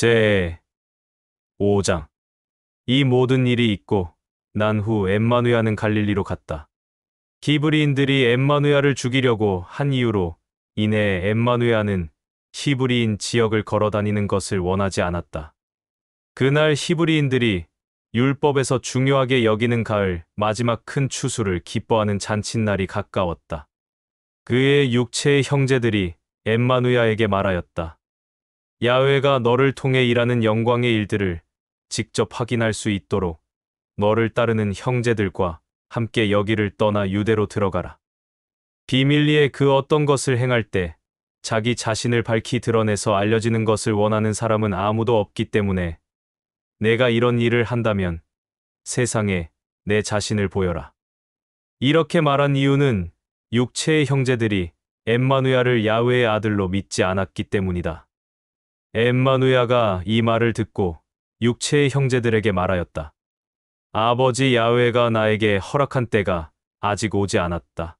제 5장. 이 모든 일이 있고 난 후 엠마누야는 갈릴리로 갔다. 히브리인들이 엠마누야를 죽이려고 한 이유로 인해 엠마누야는 히브리인 지역을 걸어다니는 것을 원하지 않았다. 그날 히브리인들이 율법에서 중요하게 여기는 가을 마지막 큰 추수를 기뻐하는 잔칫날이 가까웠다. 그의 육체의 형제들이 엠마누야에게 말하였다. 야훼가 너를 통해 일하는 영광의 일들을 직접 확인할 수 있도록 너를 따르는 형제들과 함께 여기를 떠나 유대로 들어가라. 비밀리에 그 어떤 것을 행할 때 자기 자신을 밝히 드러내서 알려지는 것을 원하는 사람은 아무도 없기 때문에 내가 이런 일을 한다면 세상에 내 자신을 보여라. 이렇게 말한 이유는 육체의 형제들이 엠마누야를 야훼의 아들로 믿지 않았기 때문이다. 엠마누야가 이 말을 듣고 육체의 형제들에게 말하였다. 아버지 야훼가 나에게 허락한 때가 아직 오지 않았다.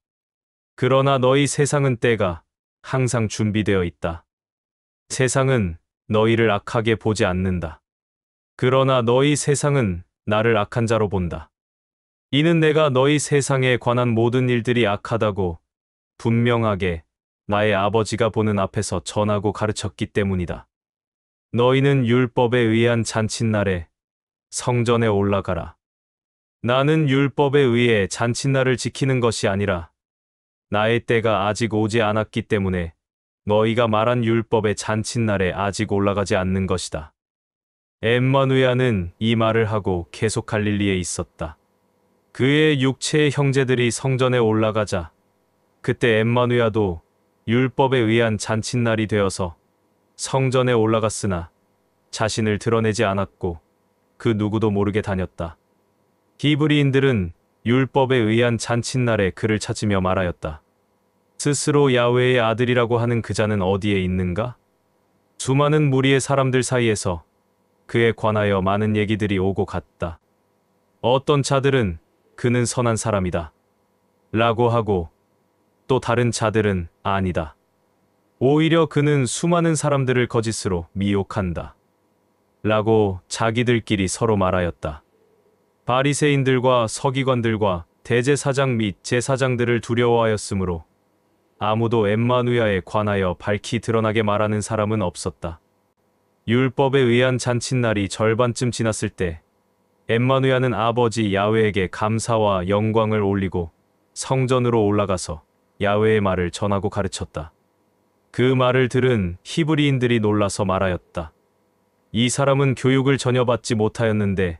그러나 너희 세상은 때가 항상 준비되어 있다. 세상은 너희를 악하게 보지 않는다. 그러나 너희 세상은 나를 악한 자로 본다. 이는 내가 너희 세상에 관한 모든 일들이 악하다고 분명하게 나의 아버지가 보는 앞에서 전하고 가르쳤기 때문이다. 너희는 율법에 의한 잔칫날에 성전에 올라가라. 나는 율법에 의해 잔칫날을 지키는 것이 아니라 나의 때가 아직 오지 않았기 때문에 너희가 말한 율법의 잔칫날에 아직 올라가지 않는 것이다. 엠마누야는 이 말을 하고 계속 갈릴리에 있었다. 그의 육체의 형제들이 성전에 올라가자 그때 엠마누야도 율법에 의한 잔칫날이 되어서 성전에 올라갔으나 자신을 드러내지 않았고 그 누구도 모르게 다녔다. 히브리인들은 율법에 의한 잔칫날에 그를 찾으며 말하였다. 스스로 야훼의 아들이라고 하는 그 자는 어디에 있는가? 수많은 무리의 사람들 사이에서 그에 관하여 많은 얘기들이 오고 갔다. 어떤 자들은 그는 선한 사람이다 라고 하고 또 다른 자들은 아니다. 오히려 그는 수많은 사람들을 거짓으로 미혹한다 라고 자기들끼리 서로 말하였다. 바리새인들과 서기관들과 대제사장 및 제사장들을 두려워하였으므로 아무도 엠마누야에 관하여 밝히 드러나게 말하는 사람은 없었다. 율법에 의한 잔칫날이 절반쯤 지났을 때 엠마누야는 아버지 야훼에게 감사와 영광을 올리고 성전으로 올라가서 야훼의 말을 전하고 가르쳤다. 그 말을 들은 히브리인들이 놀라서 말하였다. 이 사람은 교육을 전혀 받지 못하였는데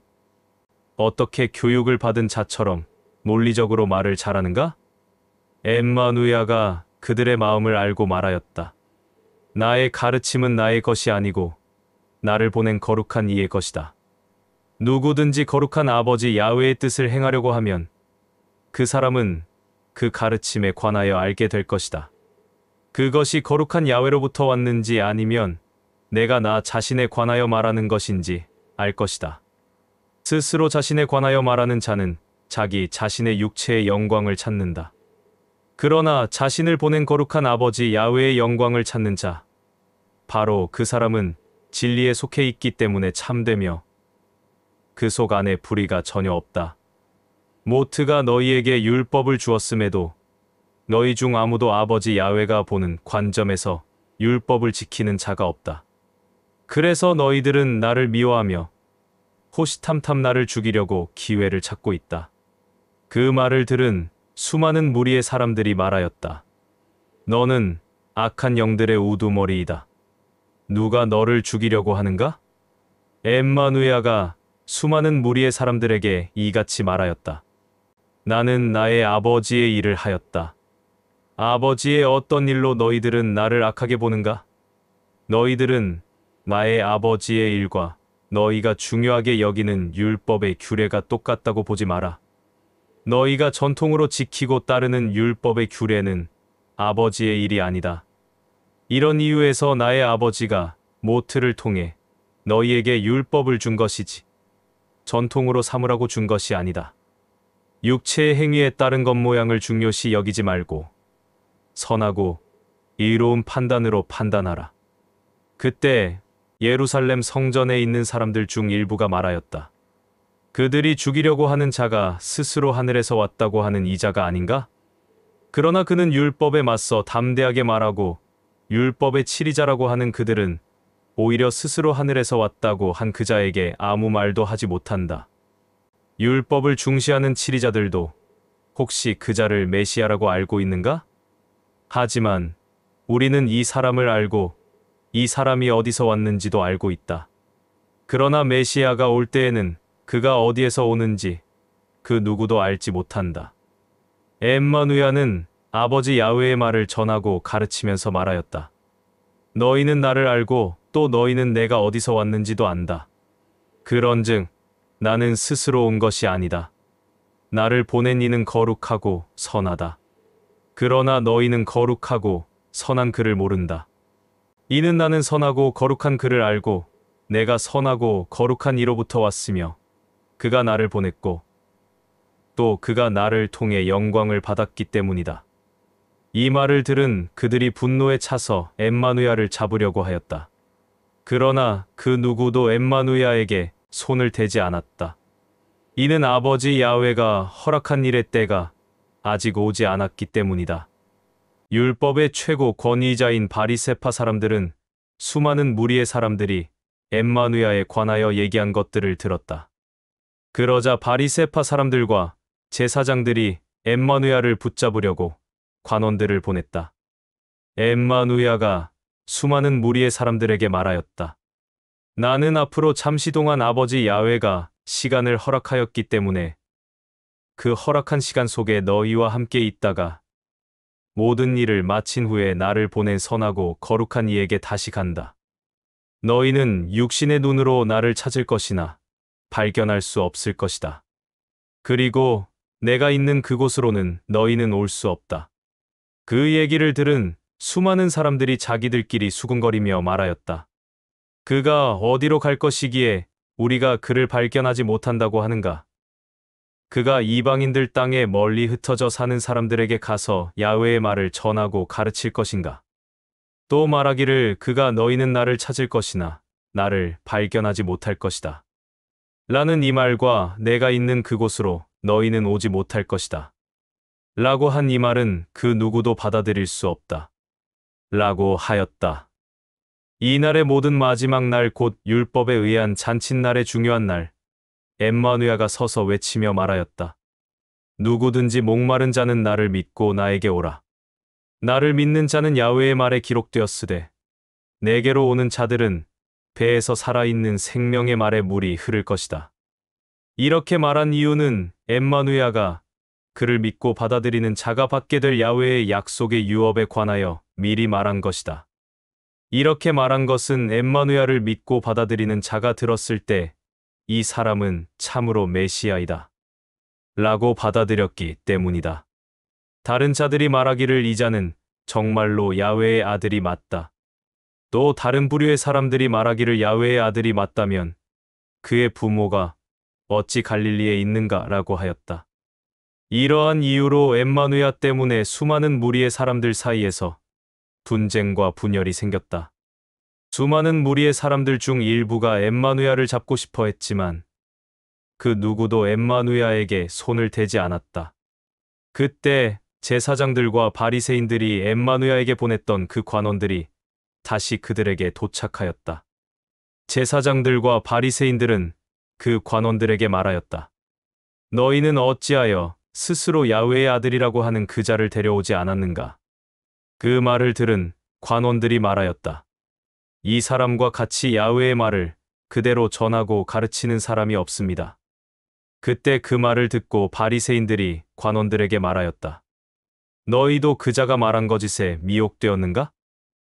어떻게 교육을 받은 자처럼 논리적으로 말을 잘하는가? 엠마누야가 그들의 마음을 알고 말하였다. 나의 가르침은 나의 것이 아니고 나를 보낸 거룩한 이의 것이다. 누구든지 거룩한 아버지 야훼의 뜻을 행하려고 하면 그 사람은 그 가르침에 관하여 알게 될 것이다. 그것이 거룩한 야훼로부터 왔는지 아니면 내가 나 자신에 관하여 말하는 것인지 알 것이다. 스스로 자신에 관하여 말하는 자는 자기 자신의 육체의 영광을 찾는다. 그러나 자신을 보낸 거룩한 아버지 야훼의 영광을 찾는 자, 바로 그 사람은 진리에 속해 있기 때문에 참되며 그 속 안에 불의가 전혀 없다. 모트가 너희에게 율법을 주었음에도 너희 중 아무도 아버지 야훼가 보는 관점에서 율법을 지키는 자가 없다. 그래서 너희들은 나를 미워하며 호시탐탐 나를 죽이려고 기회를 찾고 있다. 그 말을 들은 수많은 무리의 사람들이 말하였다. 너는 악한 영들의 우두머리이다. 누가 너를 죽이려고 하는가? 엠마누야가 수많은 무리의 사람들에게 이같이 말하였다. 나는 나의 아버지의 일을 하였다. 아버지의 어떤 일로 너희들은 나를 악하게 보는가? 너희들은 나의 아버지의 일과 너희가 중요하게 여기는 율법의 규례가 똑같다고 보지 마라. 너희가 전통으로 지키고 따르는 율법의 규례는 아버지의 일이 아니다. 이런 이유에서 나의 아버지가 모트를 통해 너희에게 율법을 준 것이지 전통으로 삼으라고 준 것이 아니다. 육체의 행위에 따른 겉모양을 중요시 여기지 말고 선하고 의로운 판단으로 판단하라. 그때 예루살렘 성전에 있는 사람들 중 일부가 말하였다. 그들이 죽이려고 하는 자가 스스로 하늘에서 왔다고 하는 이 자가 아닌가? 그러나 그는 율법에 맞서 담대하게 말하고 율법의 치리자라고 하는 그들은 오히려 스스로 하늘에서 왔다고 한 그 자에게 아무 말도 하지 못한다. 율법을 중시하는 치리자들도 혹시 그 자를 메시아라고 알고 있는가? 하지만 우리는 이 사람을 알고 이 사람이 어디서 왔는지도 알고 있다. 그러나 메시아가 올 때에는 그가 어디에서 오는지 그 누구도 알지 못한다. 엠마누야는 아버지 야훼의 말을 전하고 가르치면서 말하였다. 너희는 나를 알고 또 너희는 내가 어디서 왔는지도 안다. 그런즉 나는 스스로 온 것이 아니다. 나를 보낸 이는 거룩하고 선하다. 그러나 너희는 거룩하고 선한 그를 모른다. 이는 나는 선하고 거룩한 그를 알고 내가 선하고 거룩한 이로부터 왔으며 그가 나를 보냈고 또 그가 나를 통해 영광을 받았기 때문이다. 이 말을 들은 그들이 분노에 차서 엠마누야를 잡으려고 하였다. 그러나 그 누구도 엠마누야에게 손을 대지 않았다. 이는 아버지 야훼가 허락한 일의 때가 아직 오지 않았기 때문이다. 율법의 최고 권위자인 바리새파 사람들은 수많은 무리의 사람들이 엠마누야에 관하여 얘기한 것들을 들었다. 그러자 바리새파 사람들과 제사장들이 엠마누야를 붙잡으려고 관원들을 보냈다. 엠마누야가 수많은 무리의 사람들에게 말하였다. 나는 앞으로 잠시 동안 아버지 야훼가 시간을 허락하였기 때문에 그 허락한 시간 속에 너희와 함께 있다가 모든 일을 마친 후에 나를 보낸 선하고 거룩한 이에게 다시 간다. 너희는 육신의 눈으로 나를 찾을 것이나 발견할 수 없을 것이다. 그리고 내가 있는 그곳으로는 너희는 올 수 없다. 그 얘기를 들은 수많은 사람들이 자기들끼리 수군거리며 말하였다. 그가 어디로 갈 것이기에 우리가 그를 발견하지 못한다고 하는가? 그가 이방인들 땅에 멀리 흩어져 사는 사람들에게 가서 야훼의 말을 전하고 가르칠 것인가? 또 말하기를 그가 너희는 나를 찾을 것이나 나를 발견하지 못할 것이다. 라는 이 말과 내가 있는 그곳으로 너희는 오지 못할 것이다. 라고 한 이 말은 그 누구도 받아들일 수 없다. 라고 하였다. 이날의 모든 마지막 날 곧 율법에 의한 잔칫날의 중요한 날, 엠마누야가 서서 외치며 말하였다. 누구든지 목마른 자는 나를 믿고 나에게 오라. 나를 믿는 자는 야훼의 말에 기록되었으되 내게로 오는 자들은 배에서 살아있는 생명의 말에 물이 흐를 것이다. 이렇게 말한 이유는 엠마누야가 그를 믿고 받아들이는 자가 받게 될 야훼의 약속의 유업에 관하여 미리 말한 것이다. 이렇게 말한 것은 엠마누야를 믿고 받아들이는 자가 들었을 때 이 사람은 참으로 메시아이다. 라고 받아들였기 때문이다. 다른 자들이 말하기를 이 자는 정말로 야훼의 아들이 맞다. 또 다른 부류의 사람들이 말하기를 야훼의 아들이 맞다면 그의 부모가 어찌 갈릴리에 있는가 라고 하였다. 이러한 이유로 엠마누야 때문에 수많은 무리의 사람들 사이에서 분쟁과 분열이 생겼다. 수많은 무리의 사람들 중 일부가 엠마누야를 잡고 싶어 했지만 그 누구도 엠마누야에게 손을 대지 않았다. 그때 제사장들과 바리새인들이 엠마누야에게 보냈던 그 관원들이 다시 그들에게 도착하였다. 제사장들과 바리새인들은 그 관원들에게 말하였다. 너희는 어찌하여 스스로 야훼의 아들이라고 하는 그 자를 데려오지 않았는가? 그 말을 들은 관원들이 말하였다. 이 사람과 같이 야훼의 말을 그대로 전하고 가르치는 사람이 없습니다. 그때 그 말을 듣고 바리새인들이 관원들에게 말하였다. 너희도 그 자가 말한 거짓에 미혹되었는가?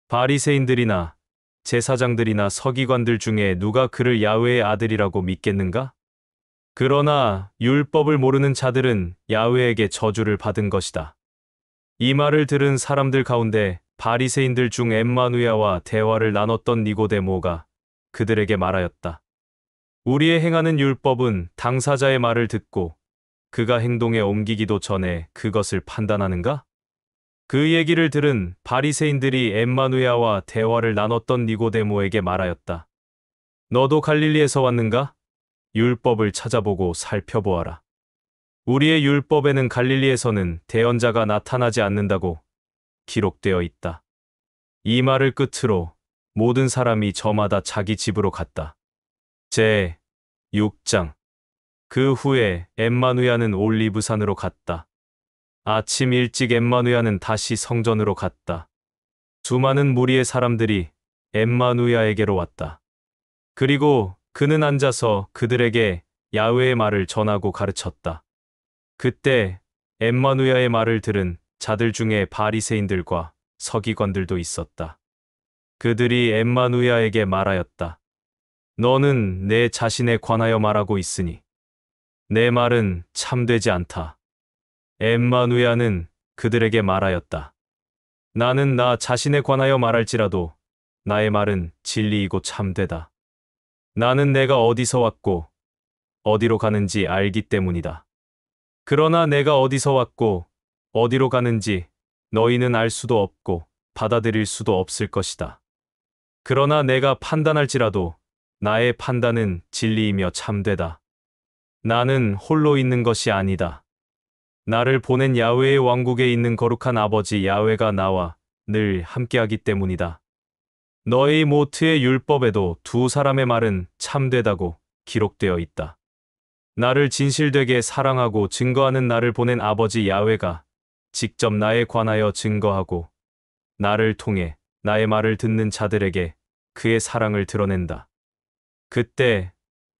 바리새인들이나 제사장들이나 서기관들 중에 누가 그를 야훼의 아들이라고 믿겠는가? 그러나 율법을 모르는 자들은 야훼에게 저주를 받은 것이다. 이 말을 들은 사람들 가운데 바리새인들 중 엠마누야와 대화를 나눴던 니고데모가 그들에게 말하였다. 우리의 행하는 율법은 당사자의 말을 듣고 그가 행동에 옮기기도 전에 그것을 판단하는가? 그 얘기를 들은 바리새인들이 엠마누야와 대화를 나눴던 니고데모에게 말하였다. 너도 갈릴리에서 왔는가? 율법을 찾아보고 살펴보아라. 우리의 율법에는 갈릴리에서는 대언자가 나타나지 않는다고 기록되어 있다. 이 말을 끝으로 모든 사람이 저마다 자기 집으로 갔다. 제 6장. 그 후에 엠마누야는 올리브산으로 갔다. 아침 일찍 엠마누야는 다시 성전으로 갔다. 수많은 무리의 사람들이 엠마누야에게로 왔다. 그리고 그는 앉아서 그들에게 야훼의 말을 전하고 가르쳤다. 그때 엠마누야의 말을 들은 자들 중에 바리새인들과 서기관들도 있었다. 그들이 엠마누야에게 말하였다. 너는 내 자신에 관하여 말하고 있으니 내 말은 참되지 않다. 엠마누야는 그들에게 말하였다. 나는 나 자신에 관하여 말할지라도 나의 말은 진리이고 참되다. 나는 내가 어디서 왔고 어디로 가는지 알기 때문이다. 그러나 내가 어디서 왔고 어디로 가는지 너희는 알 수도 없고 받아들일 수도 없을 것이다. 그러나 내가 판단할지라도 나의 판단은 진리이며 참되다. 나는 홀로 있는 것이 아니다. 나를 보낸 야훼의 왕국에 있는 거룩한 아버지 야훼가 나와 늘 함께하기 때문이다. 너희 모트의 율법에도 두 사람의 말은 참되다고 기록되어 있다. 나를 진실되게 사랑하고 증거하는 나를 보낸 아버지 야훼가 직접 나에 관하여 증거하고 나를 통해 나의 말을 듣는 자들에게 그의 사랑을 드러낸다. 그때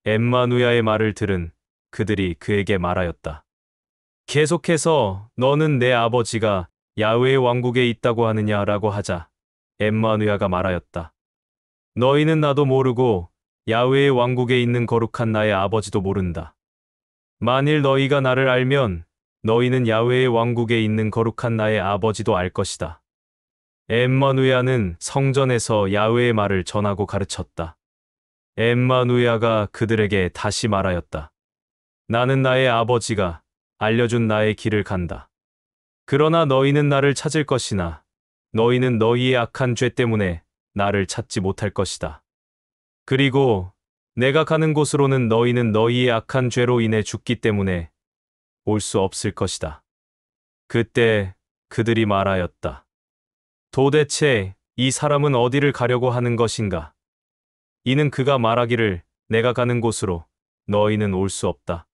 엠마누야의 말을 들은 그들이 그에게 말하였다. 계속해서 너는 내 아버지가 야훼의 왕국에 있다고 하느냐라고 하자 엠마누야가 말하였다. 너희는 나도 모르고 야훼의 왕국에 있는 거룩한 나의 아버지도 모른다. 만일 너희가 나를 알면 너희는 야훼의 왕국에 있는 거룩한 나의 아버지도 알 것이다. 엠마누야는 성전에서 야훼의 말을 전하고 가르쳤다. 엠마누야가 그들에게 다시 말하였다. 나는 나의 아버지가 알려준 나의 길을 간다. 그러나 너희는 나를 찾을 것이나 너희는 너희의 악한 죄 때문에 나를 찾지 못할 것이다. 그리고 내가 가는 곳으로는 너희는 너희의 악한 죄로 인해 죽기 때문에 올 수 없을 것이다. 그때 그들이 말하였다. 도대체 이 사람은 어디를 가려고 하는 것인가? 이는 그가 말하기를 내가 가는 곳으로 너희는 올 수 없다.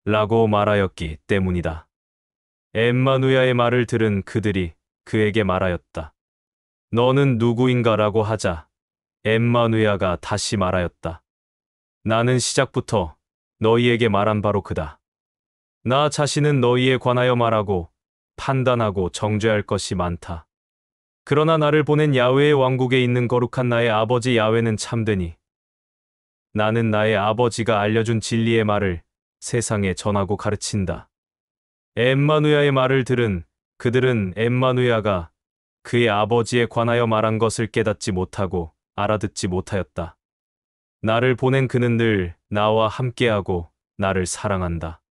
라고 말하였기 때문이다. 엠마누야의 말을 들은 그들이 그에게 말하였다. 너는 누구인가? 라고 하자 엠마누야가 다시 말하였다. 나는 시작부터 너희에게 말한 바로 그다. 나 자신은 너희에 관하여 말하고 판단하고 정죄할 것이 많다. 그러나 나를 보낸 야훼의 왕국에 있는 거룩한 나의 아버지 야훼는 참되니 나는 나의 아버지가 알려준 진리의 말을 세상에 전하고 가르친다. 엠마누야의 말을 들은 그들은 엠마누야가 그의 아버지에 관하여 말한 것을 깨닫지 못하고 알아듣지 못하였다. 나를 보낸 그는 늘 나와 함께하고 나를 사랑한다.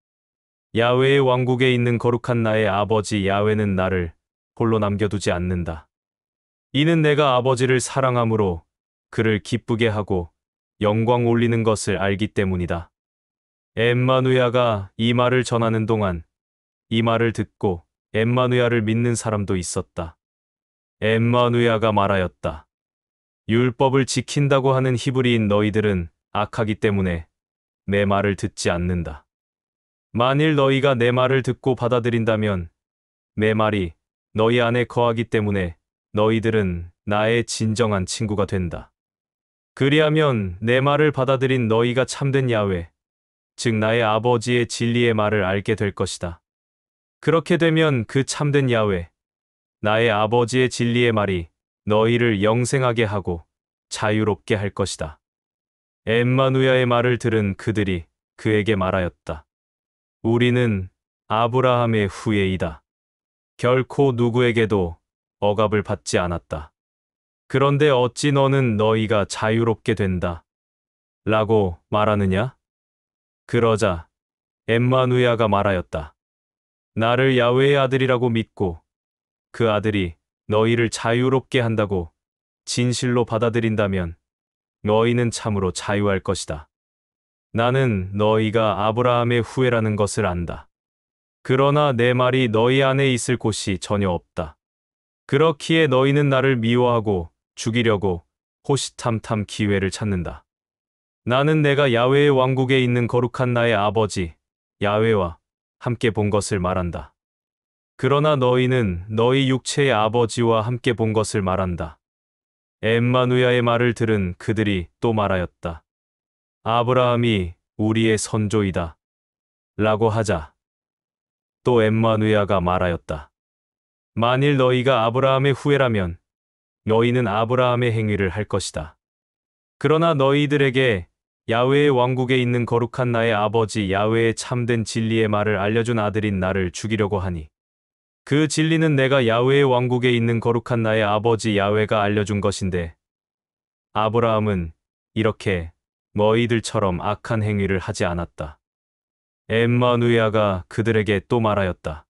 야훼의 왕국에 있는 거룩한 나의 아버지 야훼는 나를 홀로 남겨두지 않는다. 이는 내가 아버지를 사랑함으로 그를 기쁘게 하고 영광 올리는 것을 알기 때문이다. 엠마누야가 이 말을 전하는 동안 이 말을 듣고 엠마누야를 믿는 사람도 있었다. 엠마누야가 말하였다. 율법을 지킨다고 하는 히브리인 너희들은 악하기 때문에 내 말을 듣지 않는다. 만일 너희가 내 말을 듣고 받아들인다면 내 말이 너희 안에 거하기 때문에 너희들은 나의 진정한 친구가 된다. 그리하면 내 말을 받아들인 너희가 참된 야훼, 즉 나의 아버지의 진리의 말을 알게 될 것이다. 그렇게 되면 그 참된 야훼, 나의 아버지의 진리의 말이 너희를 영생하게 하고 자유롭게 할 것이다. 엠마누야의 말을 들은 그들이 그에게 말하였다. 우리는 아브라함의 후예이다. 결코 누구에게도 억압을 받지 않았다. 그런데 어찌 너는 너희가 자유롭게 된다. 라고 말하느냐? 그러자 엠마누야가 말하였다. 나를 야훼의 아들이라고 믿고 그 아들이 너희를 자유롭게 한다고 진실로 받아들인다면 너희는 참으로 자유할 것이다. 나는 너희가 아브라함의 후예라는 것을 안다. 그러나 내 말이 너희 안에 있을 곳이 전혀 없다. 그렇기에 너희는 나를 미워하고 죽이려고 호시탐탐 기회를 찾는다. 나는 내가 야훼의 왕국에 있는 거룩한 나의 아버지 야훼와 함께 본 것을 말한다. 그러나 너희는 너희 육체의 아버지와 함께 본 것을 말한다. 엠마누야의 말을 들은 그들이 또 말하였다. 아브라함이 우리의 선조이다. 라고 하자 또 엠마누야가 말하였다. 만일 너희가 아브라함의 후예라면 너희는 아브라함의 행위를 할 것이다. 그러나 너희들에게 야훼의 왕국에 있는 거룩한 나의 아버지 야훼의 참된 진리의 말을 알려준 아들인 나를 죽이려고 하니 그 진리는 내가 야훼의 왕국에 있는 거룩한 나의 아버지 야훼가 알려준 것인데 아브라함은 이렇게 너희들처럼 악한 행위를 하지 않았다. 엠마누야가 그들에게 또 말하였다.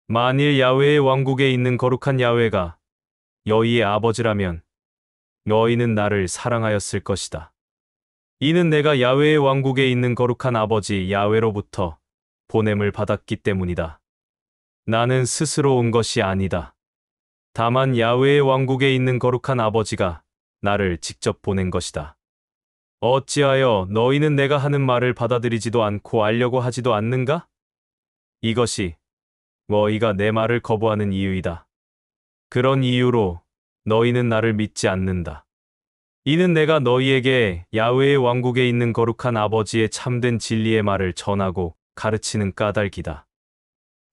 만일 야훼의 왕국에 있는 거룩한 야훼가 너희의 아버지라면 너희는 나를 사랑하였을 것이다. 이는 내가 야훼의 왕국에 있는 거룩한 아버지 야훼로부터 보냄을 받았기 때문이다. 나는 스스로 온 것이 아니다. 다만 야훼의 왕국에 있는 거룩한 아버지가 나를 직접 보낸 것이다. 어찌하여 너희는 내가 하는 말을 받아들이지도 않고 알려고 하지도 않는가? 이것이 너희가 내 말을 거부하는 이유이다. 그런 이유로 너희는 나를 믿지 않는다. 이는 내가 너희에게 야훼의 왕국에 있는 거룩한 아버지의 참된 진리의 말을 전하고 가르치는 까닭이다.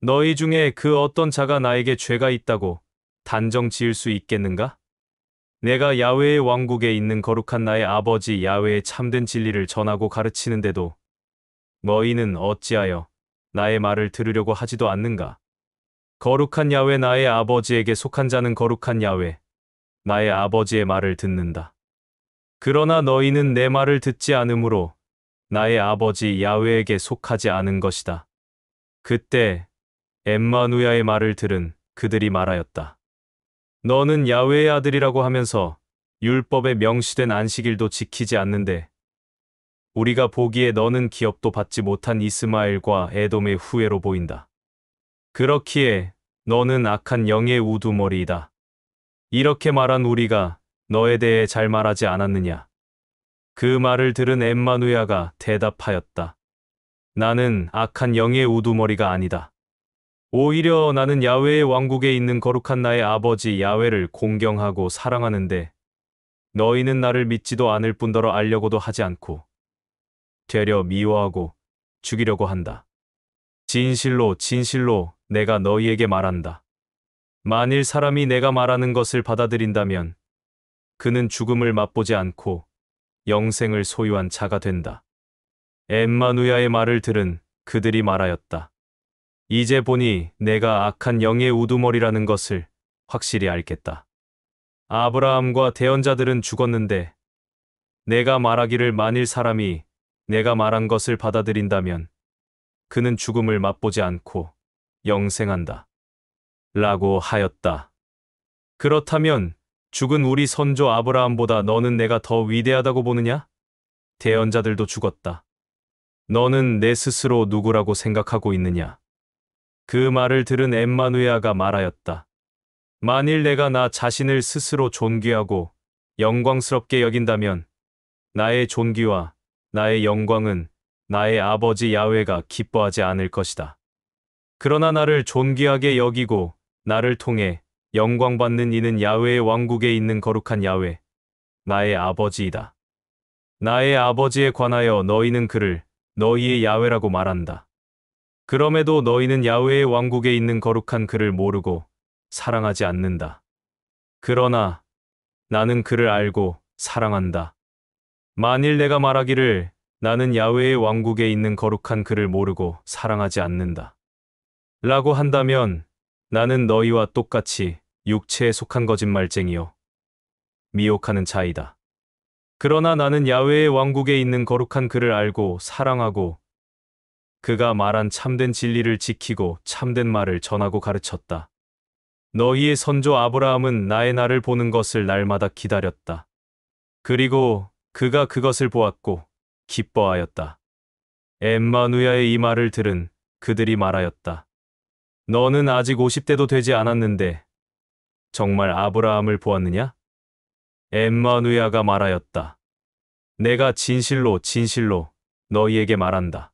너희 중에 그 어떤 자가 나에게 죄가 있다고 단정 지을 수 있겠는가? 내가 야훼의 왕국에 있는 거룩한 나의 아버지 야훼의 참된 진리를 전하고 가르치는데도 너희는 어찌하여 나의 말을 들으려고 하지도 않는가? 거룩한 야훼 나의 아버지에게 속한 자는 거룩한 야훼 나의 아버지의 말을 듣는다. 그러나 너희는 내 말을 듣지 않으므로 나의 아버지 야훼에게 속하지 않은 것이다. 그때 엠마누야의 말을 들은 그들이 말하였다. 너는 야훼의 아들이라고 하면서 율법에 명시된 안식일도 지키지 않는데 우리가 보기에 너는 기업도 받지 못한 이스마엘과 에돔의 후예로 보인다. 그렇기에 너는 악한 영의 우두머리이다. 이렇게 말한 우리가 너에 대해 잘 말하지 않았느냐? 그 말을 들은 엠마누야가 대답하였다. 나는 악한 영의 우두머리가 아니다. 오히려 나는 야훼의 왕국에 있는 거룩한 나의 아버지 야훼를 공경하고 사랑하는데 너희는 나를 믿지도 않을 뿐더러 알려고도 하지 않고 되려 미워하고 죽이려고 한다. 진실로 진실로 내가 너희에게 말한다. 만일 사람이 내가 말하는 것을 받아들인다면 그는 죽음을 맛보지 않고 영생을 소유한 자가 된다. 엠마누야의 말을 들은 그들이 말하였다. 이제 보니 내가 악한 영의 우두머리라는 것을 확실히 알겠다. 아브라함과 대언자들은 죽었는데 내가 말하기를 만일 사람이 내가 말한 것을 받아들인다면 그는 죽음을 맛보지 않고 영생한다. 라고 하였다. 그렇다면 죽은 우리 선조 아브라함보다 너는 내가 더 위대하다고 보느냐? 대언자들도 죽었다. 너는 내 스스로 누구라고 생각하고 있느냐? 그 말을 들은 엠마누야가 말하였다. 만일 내가 나 자신을 스스로 존귀하고 영광스럽게 여긴다면 나의 존귀와 나의 영광은 나의 아버지 야훼가 기뻐하지 않을 것이다. 그러나 나를 존귀하게 여기고 나를 통해 영광받는 이는 야훼의 왕국에 있는 거룩한 야훼, 나의 아버지이다. 나의 아버지에 관하여 너희는 그를 너희의 야훼라고 말한다. 그럼에도 너희는 야훼의 왕국에 있는 거룩한 그를 모르고 사랑하지 않는다. 그러나 나는 그를 알고 사랑한다. 만일 내가 말하기를 나는 야훼의 왕국에 있는 거룩한 그를 모르고 사랑하지 않는다. 라고 한다면 나는 너희와 똑같이 육체에 속한 거짓말쟁이요 미혹하는 자이다. 그러나 나는 야훼의 왕국에 있는 거룩한 그를 알고 사랑하고 그가 말한 참된 진리를 지키고 참된 말을 전하고 가르쳤다. 너희의 선조 아브라함은 나의 날을 보는 것을 날마다 기다렸다. 그리고 그가 그것을 보았고 기뻐하였다. 엠마누야의 이 말을 들은 그들이 말하였다. 너는 아직 50대도 되지 않았는데 정말 아브라함을 보았느냐? 엠마누야가 말하였다. 내가 진실로 진실로 너희에게 말한다.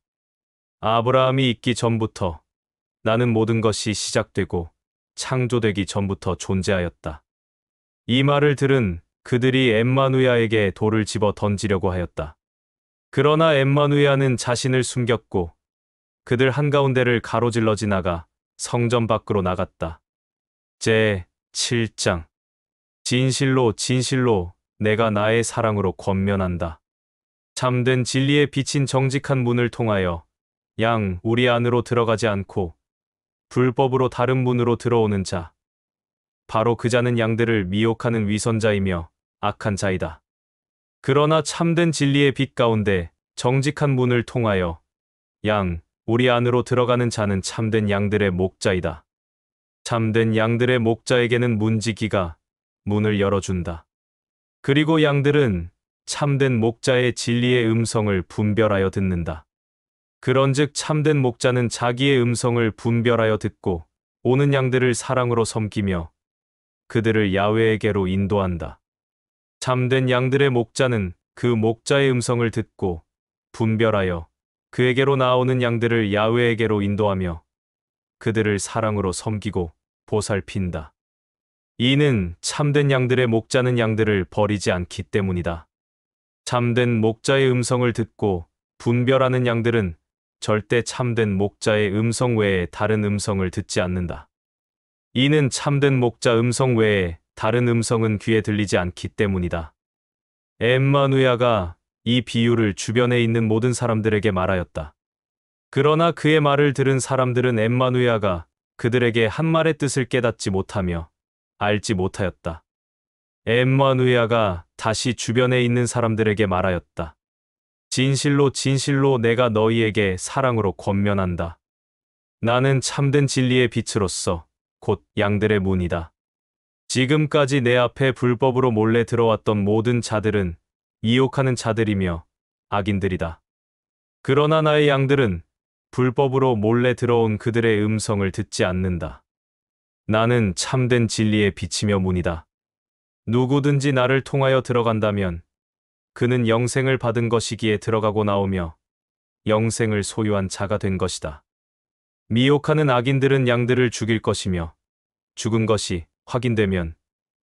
아브라함이 있기 전부터 나는 모든 것이 시작되고 창조되기 전부터 존재하였다. 이 말을 들은 그들이 엠마누야에게 돌을 집어 던지려고 하였다. 그러나 엠마누야는 자신을 숨겼고 그들 한가운데를 가로질러 지나가 성전 밖으로 나갔다. 제 7장 진실로 진실로 내가 나의 사랑으로 권면한다. 참된 진리에 비친 정직한 문을 통하여 양 우리 안으로 들어가지 않고 불법으로 다른 문으로 들어오는 자, 바로 그 자는 양들을 미혹하는 위선자이며 악한 자이다. 그러나 참된 진리의 빛 가운데 정직한 문을 통하여 양 우리 안으로 들어가는 자는 참된 양들의 목자이다. 참된 양들의 목자에게는 문지기가 문을 열어준다. 그리고 양들은 참된 목자의 진리의 음성을 분별하여 듣는다. 그런즉 참된 목자는 자기의 음성을 분별하여 듣고 오는 양들을 사랑으로 섬기며 그들을 야훼에게로 인도한다. 참된 양들의 목자는 그 목자의 음성을 듣고 분별하여 그에게로 나오는 양들을 야훼에게로 인도하며 그들을 사랑으로 섬기고 보살핀다. 이는 참된 양들의 목자는 양들을 버리지 않기 때문이다. 참된 목자의 음성을 듣고 분별하는 양들은 절대 참된 목자의 음성 외에 다른 음성을 듣지 않는다. 이는 참된 목자 음성 외에 다른 음성은 귀에 들리지 않기 때문이다. 엠마누야가 이 비유를 주변에 있는 모든 사람들에게 말하였다. 그러나 그의 말을 들은 사람들은 엠마누야가 그들에게 한 말의 뜻을 깨닫지 못하며 알지 못하였다. 엠마누야가 다시 주변에 있는 사람들에게 말하였다. 진실로 진실로 내가 너희에게 사랑으로 권면한다. 나는 참된 진리의 빛으로서 곧 양들의 문이다. 지금까지 내 앞에 불법으로 몰래 들어왔던 모든 자들은 미혹하는 자들이며 악인들이다. 그러나 나의 양들은 불법으로 몰래 들어온 그들의 음성을 듣지 않는다. 나는 참된 진리의 빛이며 문이다. 누구든지 나를 통하여 들어간다면 그는 영생을 받은 것이기에 들어가고 나오며 영생을 소유한 자가 된 것이다. 미혹하는 악인들은 양들을 죽일 것이며 죽은 것이 확인되면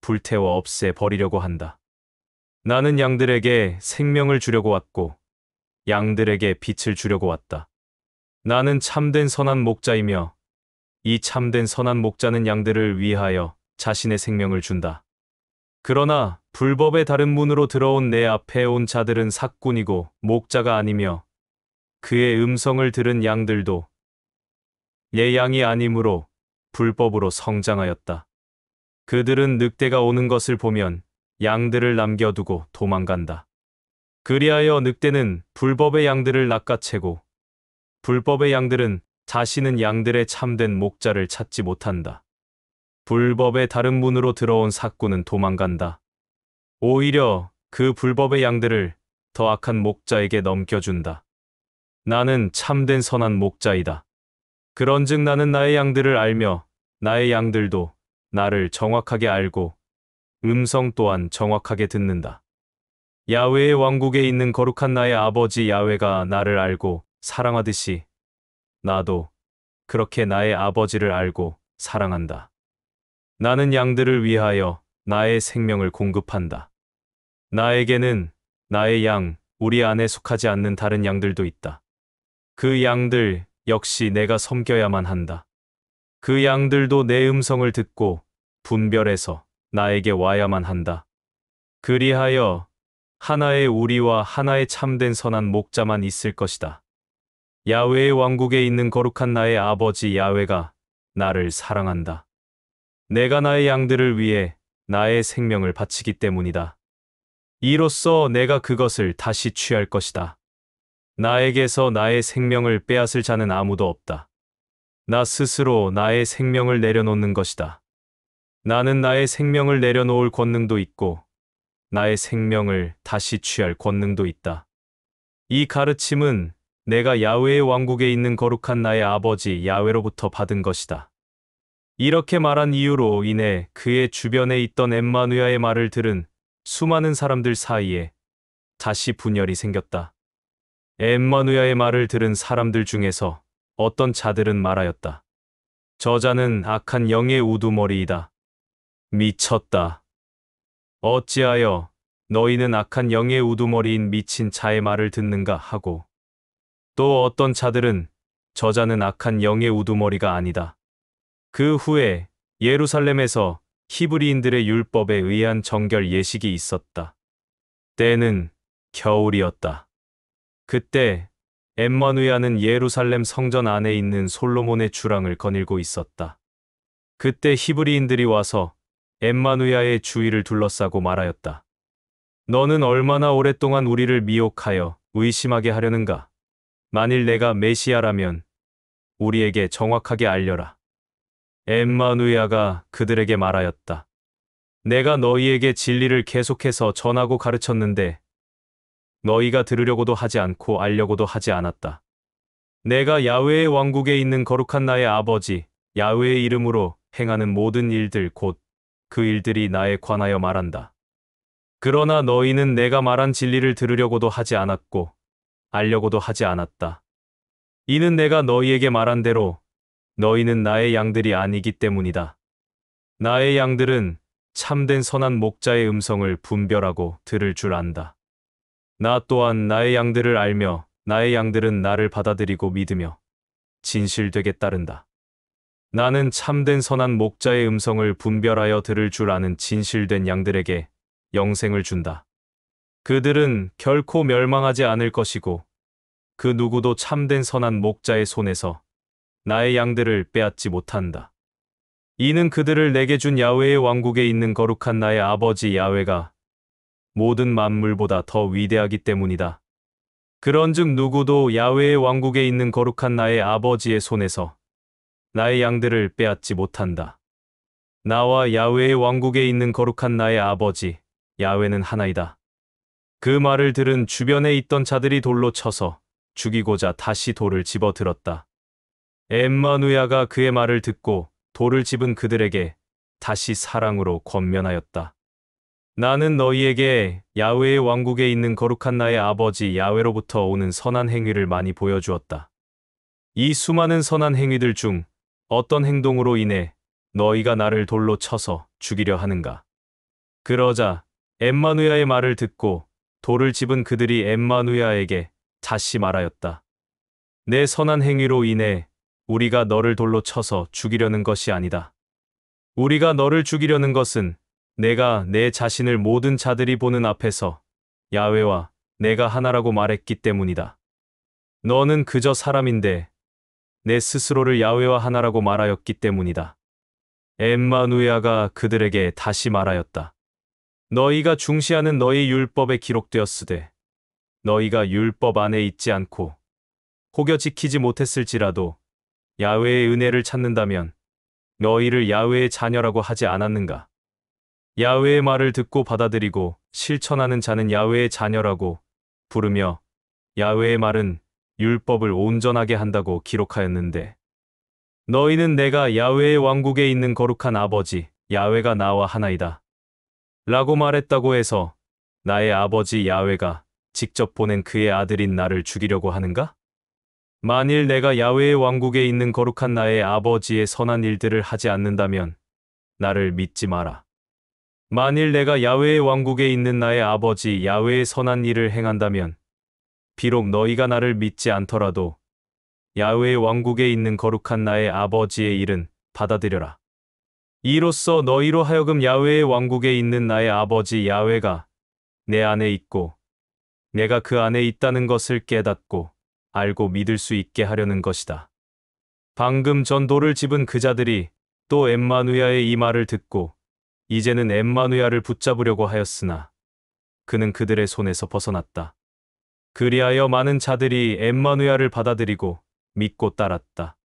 불태워 없애 버리려고 한다. 나는 양들에게 생명을 주려고 왔고 양들에게 빛을 주려고 왔다. 나는 참된 선한 목자이며 이 참된 선한 목자는 양들을 위하여 자신의 생명을 준다. 그러나 불법의 다른 문으로 들어온 내 앞에 온 자들은 삭군이고 목자가 아니며 그의 음성을 들은 양들도 예 양이 아니므로 불법으로 성장하였다. 그들은 늑대가 오는 것을 보면 양들을 남겨두고 도망간다. 그리하여 늑대는 불법의 양들을 낚아채고 불법의 양들은 자신은 양들의 참된 목자를 찾지 못한다. 불법의 다른 문으로 들어온 삭군은 도망간다. 오히려 그 불법의 양들을 더 악한 목자에게 넘겨준다. 나는 참된 선한 목자이다. 그런즉 나는 나의 양들을 알며 나의 양들도 나를 정확하게 알고 음성 또한 정확하게 듣는다. 야훼의 왕국에 있는 거룩한 나의 아버지 야훼가 나를 알고 사랑하듯이 나도 그렇게 나의 아버지를 알고 사랑한다. 나는 양들을 위하여 나의 생명을 공급한다. 나에게는 나의 양, 우리 안에 속하지 않는 다른 양들도 있다. 그 양들 역시 내가 섬겨야만 한다. 그 양들도 내 음성을 듣고 분별해서 나에게 와야만 한다. 그리하여 하나의 우리와 하나의 참된 선한 목자만 있을 것이다. 야훼의 왕국에 있는 거룩한 나의 아버지 야훼가 나를 사랑한다. 내가 나의 양들을 위해 나의 생명을 바치기 때문이다. 이로써 내가 그것을 다시 취할 것이다. 나에게서 나의 생명을 빼앗을 자는 아무도 없다. 나 스스로 나의 생명을 내려놓는 것이다. 나는 나의 생명을 내려놓을 권능도 있고 나의 생명을 다시 취할 권능도 있다. 이 가르침은 내가 야훼의 왕국에 있는 거룩한 나의 아버지 야훼로부터 받은 것이다. 이렇게 말한 이유로 인해 그의 주변에 있던 엠마누야의 말을 들은 수많은 사람들 사이에 다시 분열이 생겼다. 엠마누야의 말을 들은 사람들 중에서 어떤 자들은 말하였다. 저자는 악한 영의 우두머리이다. 미쳤다. 어찌하여 너희는 악한 영의 우두머리인 미친 자의 말을 듣는가 하고, 또 어떤 자들은 저자는 악한 영의 우두머리가 아니다. 그 후에 예루살렘에서 히브리인들의 율법에 의한 정결 예식이 있었다. 때는 겨울이었다. 그때 엠마누야는 예루살렘 성전 안에 있는 솔로몬의 주랑을 거닐고 있었다. 그때 히브리인들이 와서 엠마누야의 주위를 둘러싸고 말하였다. 너는 얼마나 오랫동안 우리를 미혹하여 의심하게 하려는가? 만일 내가 메시아라면 우리에게 정확하게 알려라. 엠마누야가 그들에게 말하였다. 내가 너희에게 진리를 계속해서 전하고 가르쳤는데 너희가 들으려고도 하지 않고 알려고도 하지 않았다. 내가 야훼의 왕국에 있는 거룩한 나의 아버지 야훼의 이름으로 행하는 모든 일들 곧 그 일들이 나에 관하여 말한다. 그러나 너희는 내가 말한 진리를 들으려고도 하지 않았고 알려고도 하지 않았다. 이는 내가 너희에게 말한 대로 너희는 나의 양들이 아니기 때문이다. 나의 양들은 참된 선한 목자의 음성을 분별하고 들을 줄 안다. 나 또한 나의 양들을 알며 나의 양들은 나를 받아들이고 믿으며 진실되게 따른다. 나는 참된 선한 목자의 음성을 분별하여 들을 줄 아는 진실된 양들에게 영생을 준다. 그들은 결코 멸망하지 않을 것이고 그 누구도 참된 선한 목자의 손에서 나의 양들을 빼앗지 못한다. 이는 그들을 내게 준 야훼의 왕국에 있는 거룩한 나의 아버지 야훼가 모든 만물보다 더 위대하기 때문이다. 그런즉 누구도 야훼의 왕국에 있는 거룩한 나의 아버지의 손에서 나의 양들을 빼앗지 못한다. 나와 야훼의 왕국에 있는 거룩한 나의 아버지 야훼는 하나이다. 그 말을 들은 주변에 있던 자들이 돌로 쳐서 죽이고자 다시 돌을 집어 들었다. 엠마누야가 그의 말을 듣고 돌을 집은 그들에게 다시 사랑으로 권면하였다. 나는 너희에게 야훼의 왕국에 있는 거룩한 나의 아버지 야훼로부터 오는 선한 행위를 많이 보여주었다. 이 수많은 선한 행위들 중 어떤 행동으로 인해 너희가 나를 돌로 쳐서 죽이려 하는가? 그러자 엠마누야의 말을 듣고 돌을 집은 그들이 엠마누야에게 다시 말하였다. 내 선한 행위로 인해 우리가 너를 돌로 쳐서 죽이려는 것이 아니다. 우리가 너를 죽이려는 것은 내가 내 자신을 모든 자들이 보는 앞에서 야훼와 내가 하나라고 말했기 때문이다. 너는 그저 사람인데 내 스스로를 야훼와 하나라고 말하였기 때문이다. 엠마누야가 그들에게 다시 말하였다. 너희가 중시하는 너희 율법에 기록되었으되 너희가 율법 안에 있지 않고 혹여 지키지 못했을지라도 야훼의 은혜를 찾는다면 너희를 야훼의 자녀라고 하지 않았는가? 야훼의 말을 듣고 받아들이고 실천하는 자는 야훼의 자녀라고 부르며 야훼의 말은 율법을 온전하게 한다고 기록하였는데 너희는 내가 야훼의 왕국에 있는 거룩한 아버지 야훼가 나와 하나이다 라고 말했다고 해서 나의 아버지 야훼가 직접 보낸 그의 아들인 나를 죽이려고 하는가? 만일 내가 야훼의 왕국에 있는 거룩한 나의 아버지의 선한 일들을 하지 않는다면 나를 믿지 마라. 만일 내가 야훼의 왕국에 있는 나의 아버지 야훼의 선한 일을 행한다면 비록 너희가 나를 믿지 않더라도 야훼의 왕국에 있는 거룩한 나의 아버지의 일은 받아들여라. 이로써 너희로 하여금 야훼의 왕국에 있는 나의 아버지 야훼가 내 안에 있고 내가 그 안에 있다는 것을 깨닫고 알고 믿을 수 있게 하려는 것이다. 방금 전 돌을 집은 그 자들이 또 엠마누야의 이 말을 듣고 이제는 엠마누야를 붙잡으려고 하였으나 그는 그들의 손에서 벗어났다. 그리하여 많은 자들이 엠마누야를 받아들이고 믿고 따랐다.